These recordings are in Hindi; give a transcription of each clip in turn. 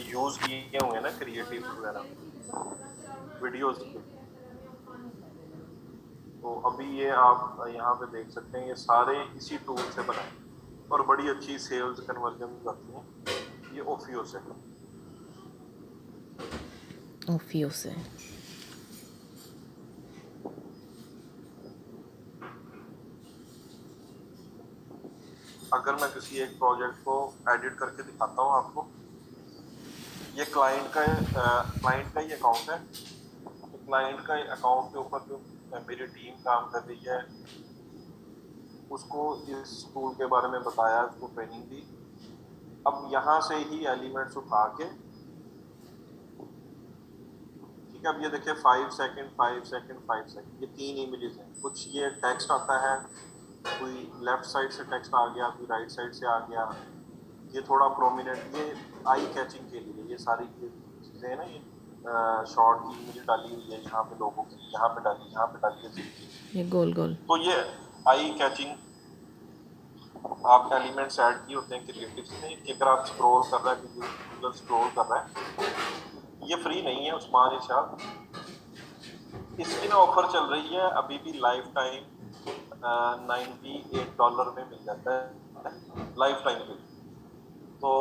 यूज किए हुए हैं ना क्रिएटिव वगैरह वीडियोस के। तो अभी ये आप यहाँ पे देख सकते हैं, ये सारे इसी टूल से बनाए और बड़ी अच्छी सेल्स कन्वर्जन आती है। ये ओफियो से। ओफियो से। अगर मैं किसी एक प्रोजेक्ट को एडिट करके दिखाता हूँ आपको, ये क्लाइंट का ही अकाउंट है। तो क्लाइंट का अकाउंट के ऊपर जो मेरी टीम काम कर रही है, उसको इस टूल के बारे में बताया, उसको ट्रेनिंग दी। अब यहाँ से ही एलिमेंट्स उठा के, ठीक है, अब ये देखिए 5 सेकंड 5 सेकंड 5 सेकंड, ये 3 इमेजेस हैं। कुछ ये टेक्स्ट आता है, कोई लेफ्ट साइड से टेक्स्ट आ गया, कोई राइट साइड से आ गया। ये थोड़ा प्रोमिनेंट, ये आई कैचिंग के लिए ये सारी चीजें है ना। ये शॉर्ट की इमेज डाली हुई है यहाँ पे, लोगों की यहाँ पे डाली, यहाँ पे डाली है जिनकी। ये गोल गोल। तो ये आई कैचिंग आप एलिमेंट्स ऐड किए होते हैं क्रिएटिव में कि अगर आप स्क्रॉल कर रहा है, यूजर स्क्रॉल कर रहा है। ये फ्री नहीं है उस्मान इरशाद, इसकी ना ऑफर चल रही है अभी भी, लाइफ टाइम $98 में मिल जाता है लाइफ टाइम के लिए। तो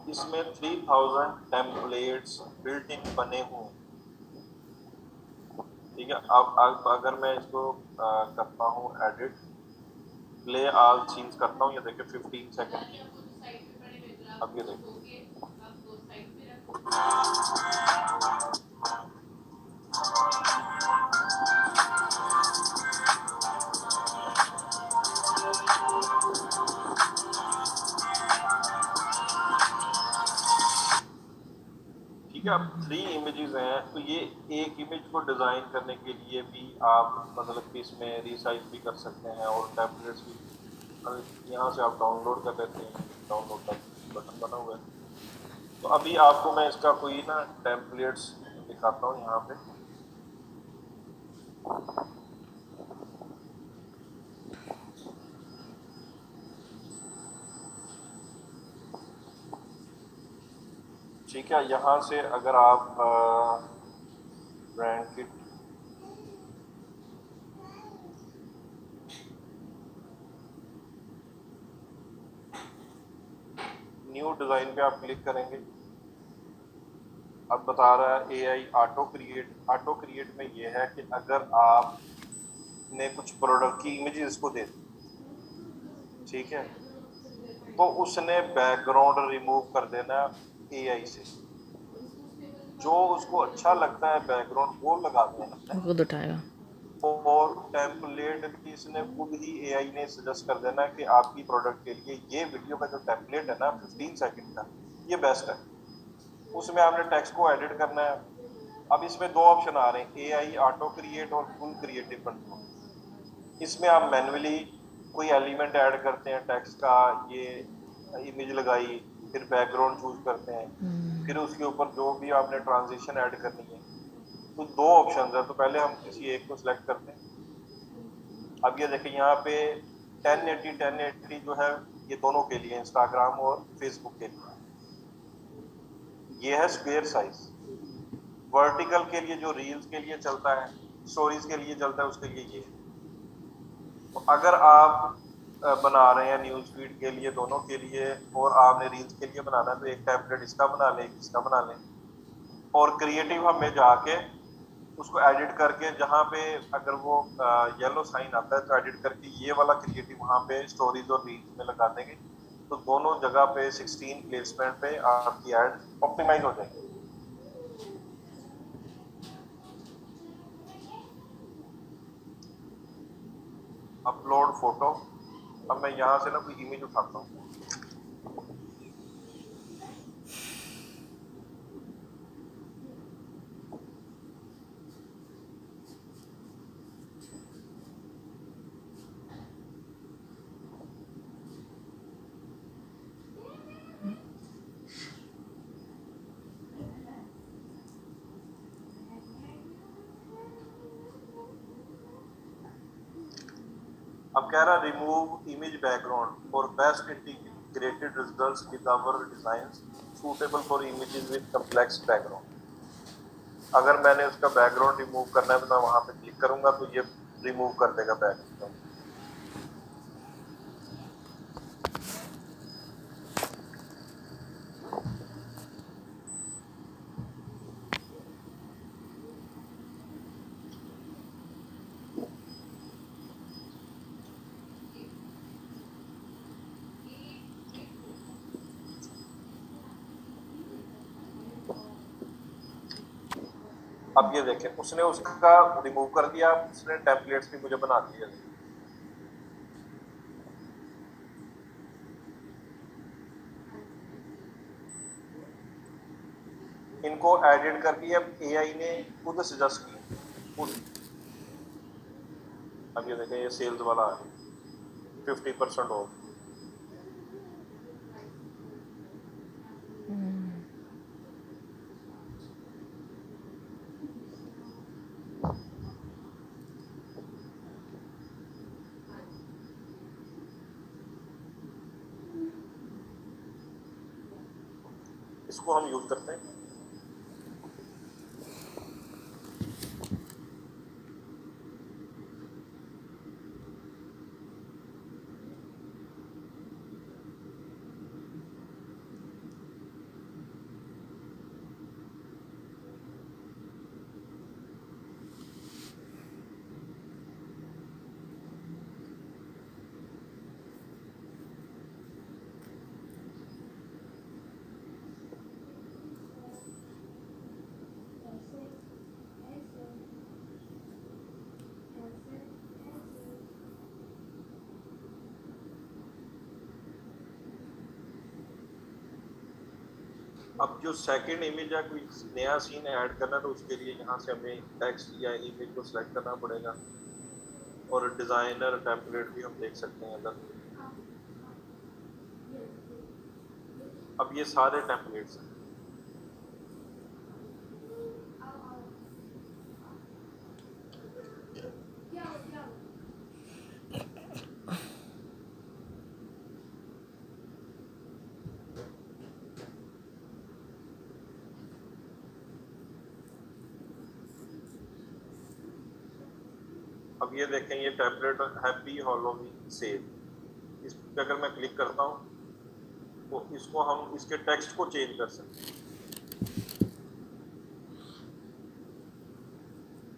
इसमें 3000 टेम्पलेट्स बिल्ट इन बने हुए हैं। ठीक है, अब अगर मैं इसको करता हूँ एडिट, प्ले ऑल सीन्स करता हूँ, ये देखिए 15 सेकंड। अब ये देखिए, ठीक है। अब 3 इमेजेस हैं, तो ये एक इमेज को डिजाइन करने के लिए भी आप मतलब कि इसमें रिसाइज भी कर सकते हैं और टेम्पलेट्स भी यहाँ से आप डाउनलोड कर लेते हैं। डाउनलोड का बटन बना हुआ है। तो अभी आपको मैं इसका कोई ना टेम्पलेट्स दिखाता हूँ यहाँ पे। ठीक है, यहाँ से अगर आप ब्रांड किट, न्यू डिजाइन पे आप क्लिक करेंगे। अब बता रहा है AI auto create. Auto create में ये है कि अगर आपने कुछ प्रोडक्ट की इमेजेस इसको दे दी, ठीक है, तो उसने बैकग्राउंड रिमूव कर देना एआई से। जो उसको अच्छा लगता है बैकग्राउंड वो लगा देना है। खुद उठाएगा। और टेम्पलेट भी इसने खुद ही, एआई ने सजेस्ट कर देना कि आपकी प्रोडक्ट के लिए ये वीडियो का जो टेम्पलेट है ना 15 सेकंड का, ये बेस्ट है। उसमें आपने टेक्स्ट को एडिट करना है। अब इसमें दो ऑप्शन आ रहे हैं, एआई ऑटो क्रिएट और फुल क्रिएटिव कंट्रोल। इसमें आप मैन्युअली कोई एलिमेंट ऐड करते हैं टेक्स्ट का, ये इमेज लगाई, फिर बैकग्राउंड चूज करते हैं, फिर उसके ऊपर जो भी आपने ट्रांजिशन ऐड करनी है। तो दो ऑप्शन है, तो पहले हम किसी एक को सिलेक्ट करते हैं। अब ये देखिए यहाँ पे 1080 जो है, ये दोनों के लिए, इंस्टाग्राम और फेसबुक के लिए। ये है स्क्वायर साइज। वर्टिकल के लिए जो रील्स के लिए चलता है, स्टोरीज के लिए चलता है, उसके लिए ये है। तो अगर आप बना रहे हैं न्यूज फीड के लिए, दोनों के लिए, और आपने रील्स के लिए बनाना है, तो एक टेम्पलेट इसका बना लें, एक इसका बना लें। और क्रिएटिव हमें जाके उसको एडिट करके, जहाँ पे अगर वो येलो साइन आता है, तो एडिट करके ये वाला क्रिएटिव वहाँ पे स्टोरीज और रील्स में लगा देंगे। तो दोनों जगह पे 16 प्लेसमेंट पे आपकी एड ऑप्टिमाइज हो जाएगी। Upload photo. अब मैं यहाँ से ना कोई इमेज उठाता हूँ। अब कह रहा remove image background for best integration. created results with our designs suitable for images with complex background। अगर मैंने उसका बैकग्राउंड रिमूव करना है तो मैं वहां पे क्लिक करूंगा तो ये रिमूव कर देगा बैकग्राउंड। अब ये देखें उसने उसका रिमूव कर दिया, उसने टेम्पलेट्स भी मुझे बना दिए। इनको एडिट करके अब एआई ने खुद सजेस्ट की खुद। अब ये देखें ये सेल्स वाला है 50% ऑफ। इसको हम यूज करते हैं। अब जो सेकंड इमेज है कोई नया सीन ऐड करना है तो उसके लिए यहाँ से हमें टेक्स्ट या इमेज को सिलेक्ट करना पड़ेगा और डिजाइनर टेम्पलेट भी हम देख सकते हैं अंदर। अब ये सारे टेम्पलेट्स हैं। अब ये देखें ये टेम्पलेट हैप्पी हॉलोवीन सेव, इस पे अगर मैं क्लिक करता हूँ तो इसको हम इसके टेक्स्ट को चेंज कर सकते हैं।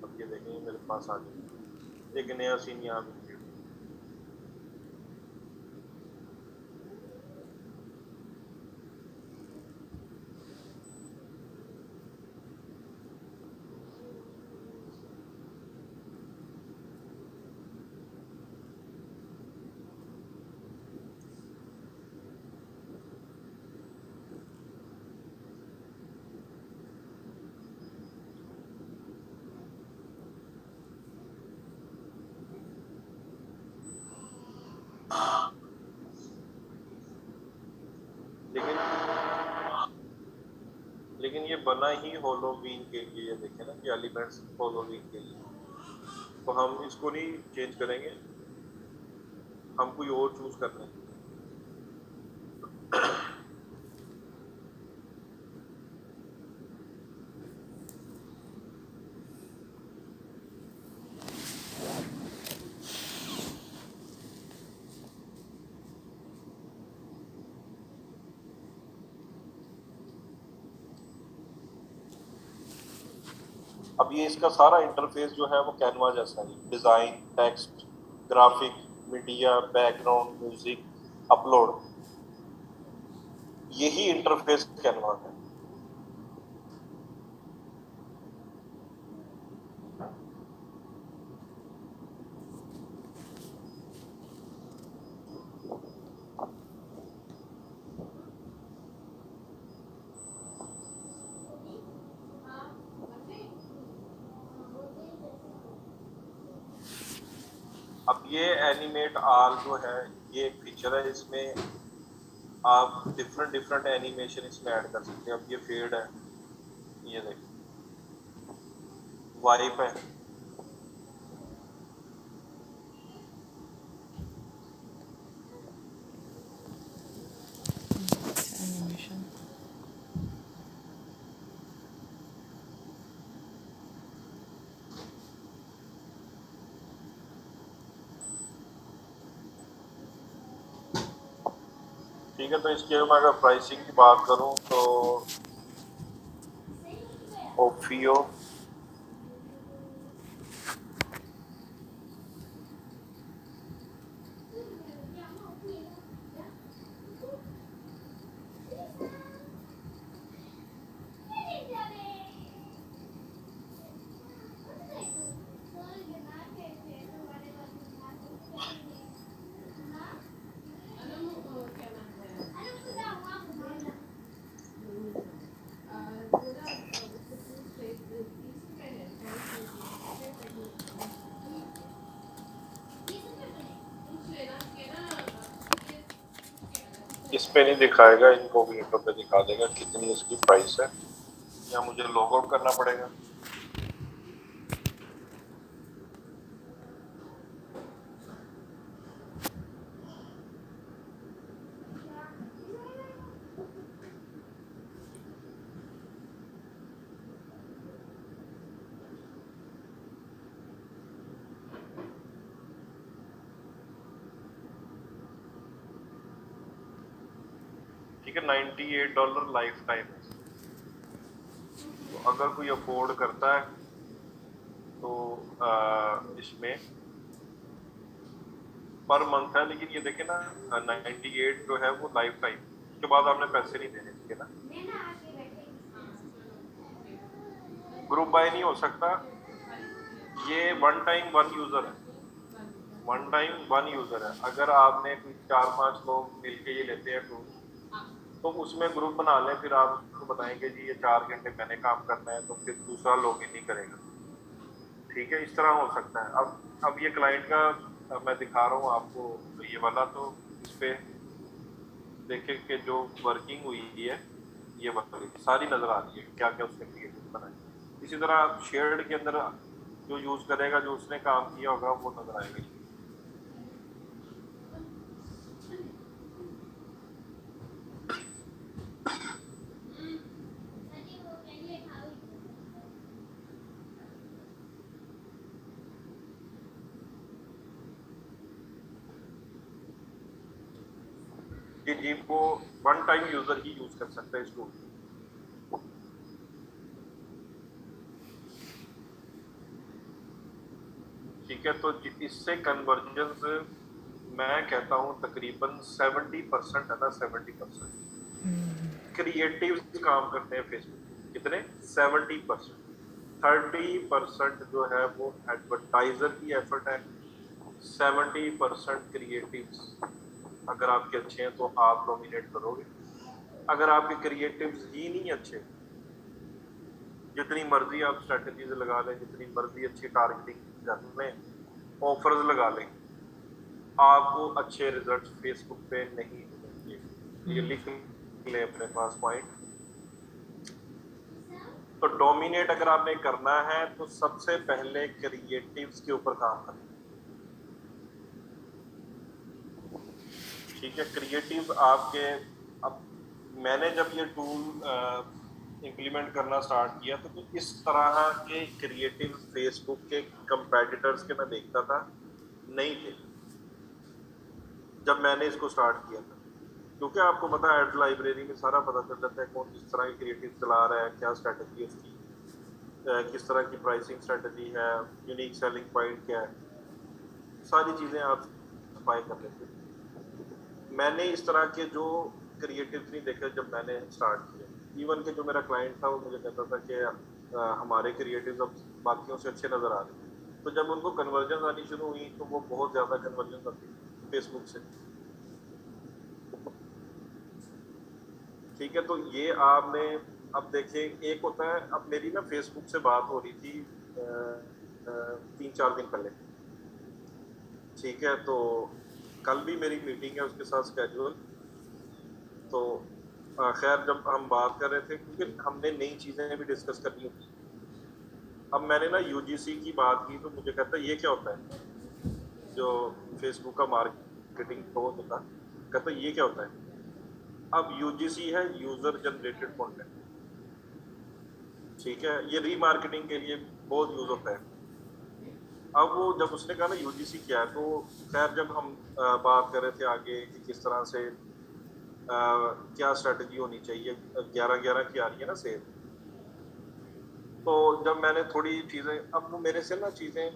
अब ये देखें मेरे पास आ गया एक नया सीन यहाँ पे। लेकिन ये बना ही हॉलोवीन के लिए, देखें ना कि एलिमेंट्स हॉलोवीन के लिए, तो हम इसको नहीं चेंज करेंगे, हम कोई और चूज कर लेंगे। अब ये इसका सारा इंटरफेस जो है वो कैनवा जैसा है, design, text, graphic, media, background, music, upload, यही इंटरफेस कैनवा है। अब ये एनिमेट आल जो है ये एक फीचर है, इसमें आप डिफरेंट एनिमेशन इसमें ऐड कर सकते हैं। अब ये फेड है, ये देखिए वाइप है, ठीक है, तो इसके मैं अगर प्राइसिंग की बात करूं तो ओफियो इस पे नहीं दिखाएगा, इनकॉग्निटो पे दिखा देगा कितनी इसकी प्राइस है, या मुझे लॉग आउट करना पड़ेगा। ठीक है, $98 लाइफ टाइम है। तो अगर कोई अफोर्ड करता है तो इसमें पर मंथ है, लेकिन ये देखे ना 98 जो है वो लाइफ टाइम, उसके बाद आपने पैसे नहीं देने, ठीक है ना। ग्रुप बाय नहीं हो सकता, ये वन टाइम वन यूजर है, वन टाइम वन यूजर है। अगर आपने कोई 4-5 लोग मिलके ये लेते हैं टूर, तो उसमें ग्रुप बना लें, फिर आप उसको बताएंगे जी ये 4 घंटे मैंने काम करना है, तो फिर दूसरा लॉग इन नहीं करेगा। ठीक है, इस तरह हो सकता है। अब ये क्लाइंट का मैं दिखा रहा हूँ आपको, तो ये वाला तो इस पे देखें कि जो वर्किंग हुई है ये वाली सारी नजर आ रही है, क्या क्या उसने क्रिएटिव बनाया। इसी तरह शेयर्ड के अंदर जो यूज करेगा, जो उसने काम किया होगा वो नजर आएगा। जी जी, वो वन टाइम यूजर ही यूज कर सकता है इस टूल। ठीक है, तो इससे कन्वर्जन्स मैं कहता हूँ तकरीबन 70% है ना, 70% क्रिएटिव काम करते हैं फेसबुक। कितने? 70%। 30% जो है वो एडवर्टाइजर की एफर्ट है, 70% क्रिएटिव्स। अगर आपके अच्छे हैं तो आप डोमिनेट करोगे। अगर आपके क्रिएटिव्स ही नहीं अच्छे, जितनी मर्जी आप स्ट्रेटजीज लगा लें, जितनी मर्जी अच्छी टारगेटिंग कर लें, ऑफर्स लगा लें, आपको अच्छे रिजल्ट फेसबुक पे नहीं मिलेंगे। ये लिख लें अपने पास पॉइंट। तो डोमिनेट अगर आपने करना है तो सबसे पहले क्रिएटिव्स के ऊपर काम करें। ठीक है, क्रिएटिव आपके, अब मैंने जब ये टूल इम्प्लीमेंट करना स्टार्ट किया तो इस तरह के क्रिएटिव फेसबुक के कंपेटिटर्स के मैं देखता था नहीं थे जब मैंने इसको स्टार्ट किया था। क्योंकि आपको पता है एड लाइब्रेरी में सारा पता चल जाता है कौन किस तरह की क्रिएटिव चला रहा है, क्या स्ट्रेटजी है उसकी, किस तरह की प्राइसिंग स्ट्रेटजी है, यूनिक सेलिंग पॉइंट क्या है, सारी चीज़ें आप स्पाई कर लेते हैं। मैंने इस तरह के जो क्रिएटिव नहीं देखे जब मैंने स्टार्ट किया। इवन के जो मेरा क्लाइंट था वो मुझे कहता था कि हमारे क्रिएटिव अब बाकियों से अच्छे नज़र आ रहे हैं। तो जब उनको कन्वर्जन आनी शुरू हुई तो वो बहुत ज़्यादा कन्वर्जन आती फेसबुक से। ठीक है, तो ये आपने अब देखें, एक होता है, अब मेरी ना फेसबुक से बात हो रही थी 3-4 दिन पहले। ठीक है, तो कल भी मेरी मीटिंग है उसके साथ स्केड्यूल। तो खैर जब हम बात कर रहे थे, क्योंकि हमने नई चीज़ें भी डिस्कस करनी होती। अब मैंने ना यूजीसी की बात की तो मुझे कहता है ये क्या होता है, जो फेसबुक का मार्केटिंग पोस्ट होता, कहता ये क्या होता है। अब यूजीसी है यूजर जनरेटेड कंटेंट। ठीक है, ये रीमार्केटिंग के लिए बहुत यूज होता है। अब वो जब उसने कहा ना यूजीसी क्या है, तो खैर जब हम बात कर रहे थे आगे कि किस तरह से क्या स्ट्रेटजी होनी चाहिए। 11-11 की आ रही है ना सेल। तो जब मैंने थोड़ी चीजें, अब वो मेरे से ना चीजें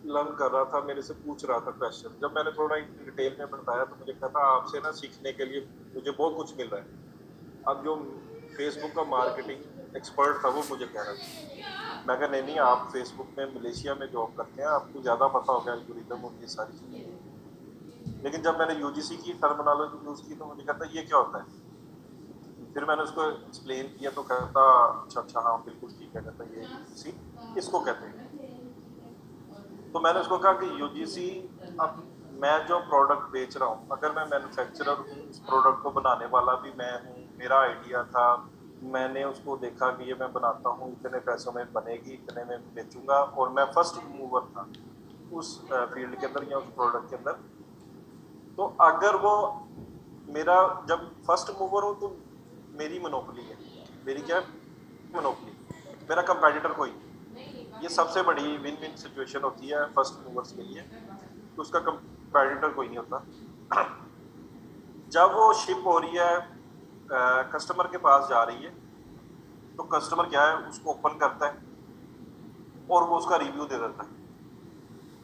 लर्न कर रहा था, मेरे से पूछ रहा था क्वेश्चन, जब मैंने थोड़ा डिटेल में बताया तो मुझे कहता आपसे ना सीखने के लिए मुझे बहुत कुछ मिल रहा है। अब जो फेसबुक का मार्केटिंग एक्सपर्ट था वो मुझे कह रहा था, मैं कहा नहीं नहीं, आप फेसबुक में मलेशिया में जॉब करते हैं, आपको ज्यादा पता होगा एल्गोरिदम और ये सारी चीजें। लेकिन जब मैंने यूजीसी की टर्मिनोलॉजी यूज की तो मुझे कहता ये क्या होता है। फिर मैंने उसको एक्सप्लेन किया तो कहता अच्छा अच्छा हाँ बिल्कुल ठीक है, कहता ये यूजीसी इसको कहते हैं। तो मैंने उसको कहा कि यूजीसी, अब मैं जो प्रोडक्ट बेच रहा हूँ, अगर मैं मैन्युफैक्चरर हूँ, उस प्रोडक्ट को बनाने वाला भी मैं हूँ, मेरा आइडिया था, मैंने उसको देखा कि ये मैं बनाता हूँ, इतने पैसों में बनेगी, इतने में बेचूंगा, और मैं फर्स्ट मूवर था उस फील्ड के अंदर या उस प्रोडक्ट के अंदर। तो अगर वो मेरा, जब फर्स्ट मूवर हो तो मेरी मोनोपोली है। मेरी क्या है, मोनोपोली। मेरा कंपेटिटर कोई नहीं। ये सबसे बड़ी विन विन सिचुएशन होती है फर्स्ट मूवर्स के लिए, तो उसका कंपेटिटर कोई नहीं होता। जब वो शिप हो रही है, कस्टमर के पास जा रही है, तो कस्टमर क्या है, उसको ओपन करता है और वो उसका रिव्यू दे देता है।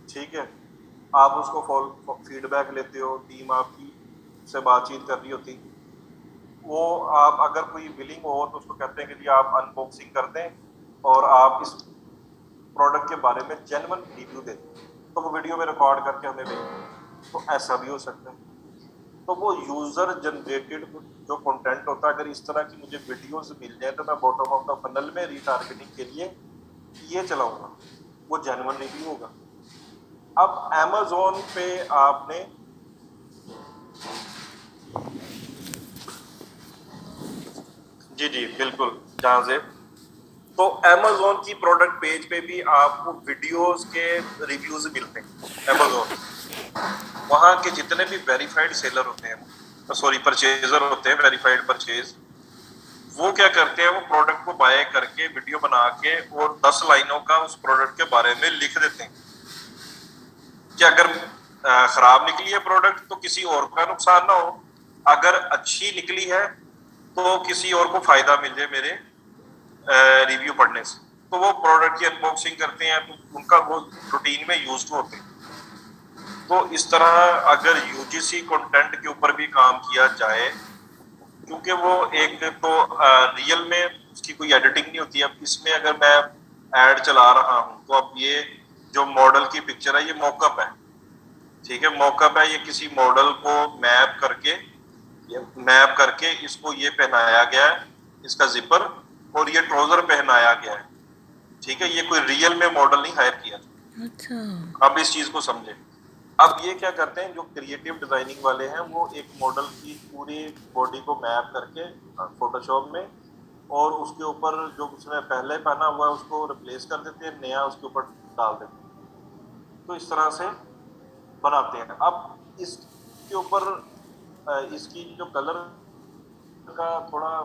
ठीक है, आप उसको फीडबैक लेते हो, टीम आपकी से बातचीत कर रही होती, वो आप अगर कोई बिलिंग हो तो उसको कहते हैं कि जी आप अनबॉक्सिंग कर दें और आप इस प्रोडक्ट के बारे में जेन्युइन रिव्यू दें, तो वो वीडियो में रिकॉर्ड करके हमें भेजें। तो ऐसा भी हो सकता है। तो वो यूजर जनरेटेड जो कंटेंट होता है, अगर इस तरह की मुझे वीडियोस मिल जाए तो मैं बॉटम ऑफ द फनल में रीटारगेटिंग के लिए ये चलाऊंगा, वो जेन्युइन रिव्यू होगा। अब Amazon पे आपने, जी जी बिल्कुल, जहां से, तो Amazon की प्रोडक्ट पेज पे भी आपको वीडियोस के रिव्यूज मिलते हैं। Amazon वहां के जितने भी वेरीफाइड सेलर होते हैं, सॉरी परचेजर होते हैं, वेरीफाइड परचेज, वो क्या करते हैं, वो प्रोडक्ट को बाय करके वीडियो बना के और 10 लाइनों का उस प्रोडक्ट के बारे में लिख देते हैं कि अगर खराब निकली है प्रोडक्ट तो किसी और का नुकसान ना हो, अगर अच्छी निकली है तो किसी और को फायदा मिल जाए मेरे रिव्यू पढ़ने से। तो वो प्रोडक्ट की अनबॉक्सिंग करते हैं, तो उनका वो रूटीन में यूज होते हैं। तो इस तरह अगर यूजीसी कंटेंट के ऊपर भी काम किया जाए, क्योंकि वो एक तो रियल में उसकी कोई एडिटिंग नहीं होती। अब इसमें अगर मैं एड चला रहा हूं तो अब ये जो मॉडल की पिक्चर है ये मॉकअप है, ठीक है, मॉकअप है, ये किसी मॉडल को मैप करके इसको ये पहनाया गया है, इसका जिपर, और ये ट्राउजर पहनाया गया है। ठीक है, ये कोई रियल में मॉडल नहीं हायर किया। अच्छा। अब इस चीज को समझे। अब ये क्या करते हैं, जो क्रिएटिव डिजाइनिंग वाले हैं, वो एक मॉडल की पूरी बॉडी को मैप करके फोटोशॉप में, और उसके ऊपर जो उसने पहले पहना हुआ है उसको रिप्लेस कर देते हैं, नया उसके ऊपर डाल देते हैं। तो इस तरह से बनाते हैं। अब इसके ऊपर इसकी जो कलर का थोड़ा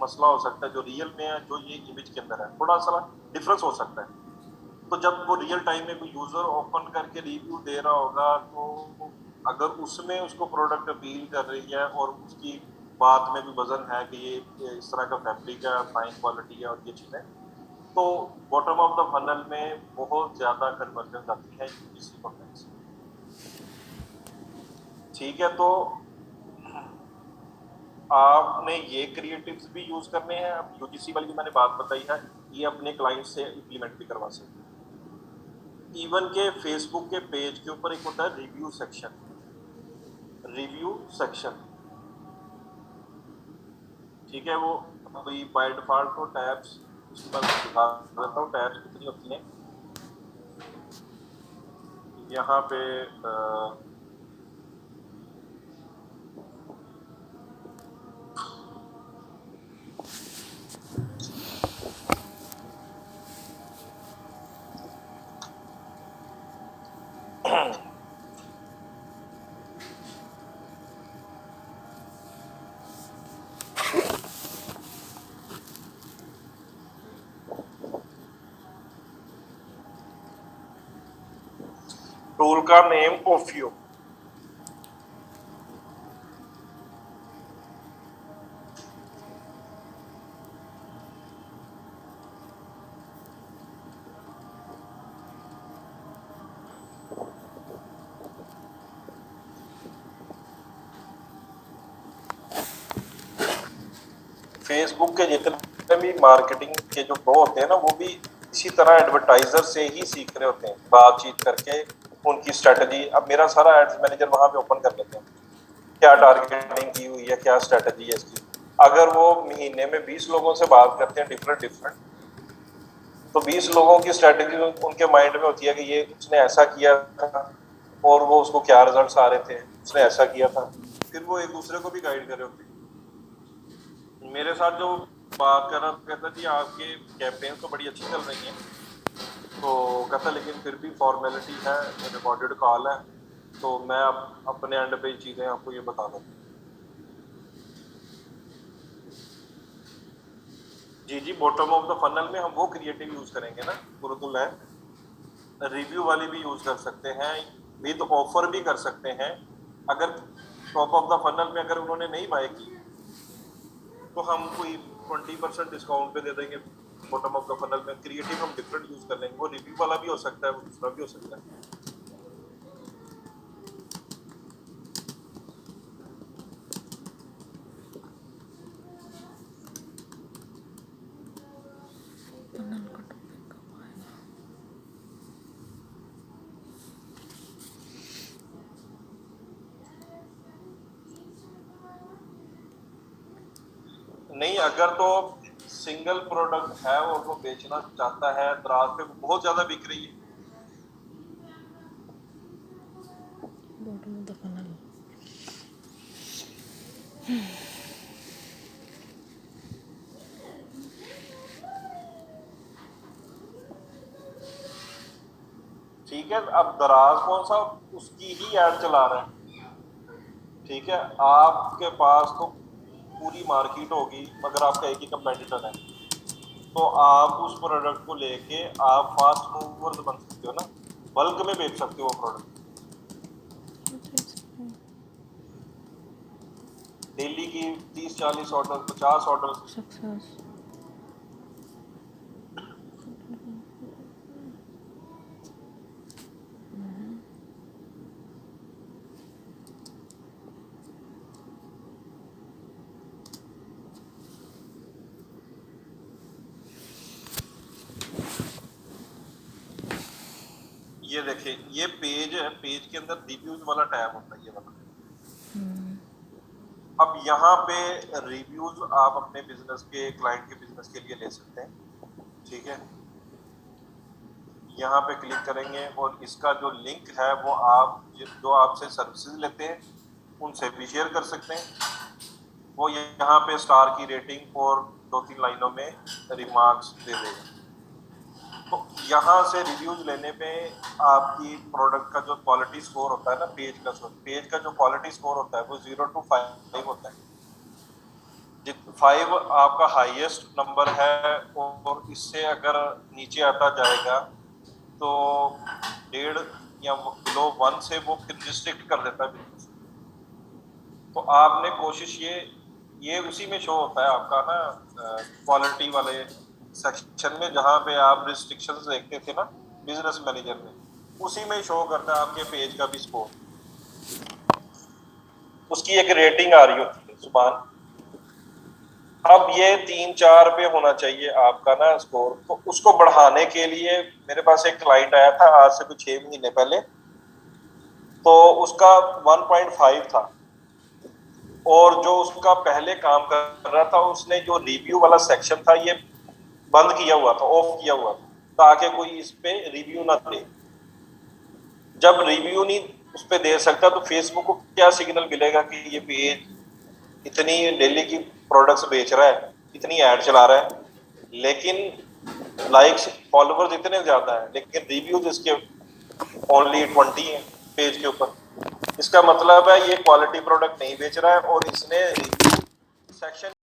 मसला हो सकता है, जो रियल में है, जो ये इमेज के अंदर है, थोड़ा सा डिफरेंस हो सकता है। तो जब वो रियल टाइम में कोई यूजर ओपन करके रिव्यू दे रहा होगा, तो अगर उसमें उसको प्रोडक्ट अपील कर रही है और उसकी बात में भी वजन है कि ये इस तरह का फैब्रिक है, फाइन क्वालिटी है और ये चीजें, तो बॉटम ऑफ द फनल में बहुत ज्यादा कन्वर्जन आती है यूजीसी कंटेंट से। ठीक है, तो आपने ये क्रिएटिव्स भी यूज करने हैं। अब यूजीसी वाली जो मैंने बात बताई है, ये अपने क्लाइंट से इम्प्लीमेंट भी करवा सकते हैं। इवन के फेसबुक के पेज के ऊपर एक होता है रिव्यू सेक्शन। रिव्यू सेक्शन, ठीक है, वो अभी बाय डिफॉल्ट तो टैब्स, इसके बाद मैं दिखा देता हूँ टैब्स कितनी होती हैं यहाँ पे। टूल का नेम ओफियो। फेसबुक के जितने भी मार्केटिंग के जो प्रो होते हैं ना, वो भी इसी तरह एडवर्टाइजर से ही सीख रहे होते हैं, बातचीत करके उनकी स्ट्रेटजी। अब मेरा सारा एड्स मैनेजर वहां पे ओपन कर लेते हैं, क्या टारगेटिंग की हुई है, क्या स्ट्रेटजी है इसकी। अगर वो महीने में 20 लोगों से बात करते हैं डिफरेंट, तो 20 लोगों की स्ट्रेटजी उनके माइंड में होती है कि ये उसने ऐसा किया था और वो उसको क्या रिजल्ट्स आ रहे थे, उसने ऐसा किया था। फिर वो एक दूसरे को भी गाइड कर रहे होते हैं। मेरे साथ जो बात कर रहा कहता जी आपके कैंपेन तो बड़ी अच्छी चल रही हैं, तो कहता लेकिन फिर भी फॉर्मेलिटी है, रिकॉर्डेड कॉल है, तो मैं अपने एंड पे चीज़ें आपको ये बता दूँ। जी बॉटम ऑफ द फनल में हम वो क्रिएटिव यूज करेंगे ना, गुरुकुल है, रिव्यू वाली भी यूज कर सकते हैं, विद ऑफर भी कर सकते हैं। अगर टॉप ऑफ द फनल में अगर उन्होंने नहीं बाय की तो हम कोई 20% डिस्काउंट पे दे देंगे। बॉटम ऑफ द फनल में क्रिएटिव हम डिफरेंट यूज कर लेंगे, वो रिव्यू वाला भी हो सकता है, वो दूसरा भी हो सकता है। फनल का टॉपिक कब आएगा? नहीं, अगर तो सिंगल प्रोडक्ट है और वो बेचना चाहता है, दराज पे बहुत ज्यादा बिक रही है, बॉटम ऑफ द फनल। ठीक है। अब दराज कौन सा उसकी ही ऐड चला रहा है, ठीक है। आपके पास तो पूरी मार्केट होगी मगर आपका एक ही कंपेटिटर है, तो आप उस प्रोडक्ट को लेके आप फास्ट मूवर्स बन सकते हो ना, बल्क में बेच सकते हो वो प्रोडक्ट। डेली की 30-40 ऑर्डर, 50 ऑर्डर। सक्सेस। ये देखिए, ये पेज है, पेज के अंदर रिव्यूज वाला टैब होता है, ये वाला। अब यहाँ पे रिव्यूज आप अपने बिजनेस के, क्लाइंट के बिजनेस के लिए ले सकते हैं, ठीक है। यहाँ पे क्लिक करेंगे और इसका जो लिंक है वो आप जो आपसे सर्विसेज लेते हैं उनसे भी शेयर कर सकते हैं। वो यहाँ पे स्टार की रेटिंग और 2-3 लाइनों में रिमार्क्स दे देगा। तो यहाँ से रिव्यूज लेने पे आपकी प्रोडक्ट का जो क्वालिटी स्कोर होता है ना, पेज का जो क्वालिटी स्कोर होता है वो 0 to 5 होता है। 5 आपका हाईएस्ट नंबर है और इससे अगर नीचे आता जाएगा तो 1.5 या बिलो 1 से वो फिर रिस्ट्रिक्ट कर देता है बिजनेस। तो आपने कोशिश ये उसी में शो होता है आपका ना, क्वालिटी वाले सेक्शन में, जहाँ पे आप रिस्ट्रिक्शंस देखते थे ना बिजनेस मैनेजर में, उसी में शो करता है आपके पेज का भी स्कोर। उसकी एक रेटिंग आ रही होती है सुभान। अब ये 3-4 पे होना चाहिए आपका ना स्कोर। तो उसको बढ़ाने के लिए मेरे पास एक क्लाइंट आया था आज से कुछ 6 महीने पहले, तो उसका 1.5 था और जो उसका पहले काम कर रहा था उसने जो रिव्यू वाला सेक्शन था ये बंद किया हुआ था, ऑफ किया हुआ था, ताकि कोई इस पे रिव्यू ना दे। जब रिव्यू नहीं उस पे दे सकता तो फेसबुक को क्या सिग्नल मिलेगा कि ये पेज इतनी डेली की प्रोडक्ट्स बेच रहा है, इतनी ऐड चला रहा है, लेकिन लाइक्स फॉलोवर्स इतने ज्यादा है, लेकिन रिव्यूज इसके ओनली 20 है पेज के ऊपर। इसका मतलब है ये क्वालिटी प्रोडक्ट नहीं बेच रहा है और इसने रिव्यू सेक्शन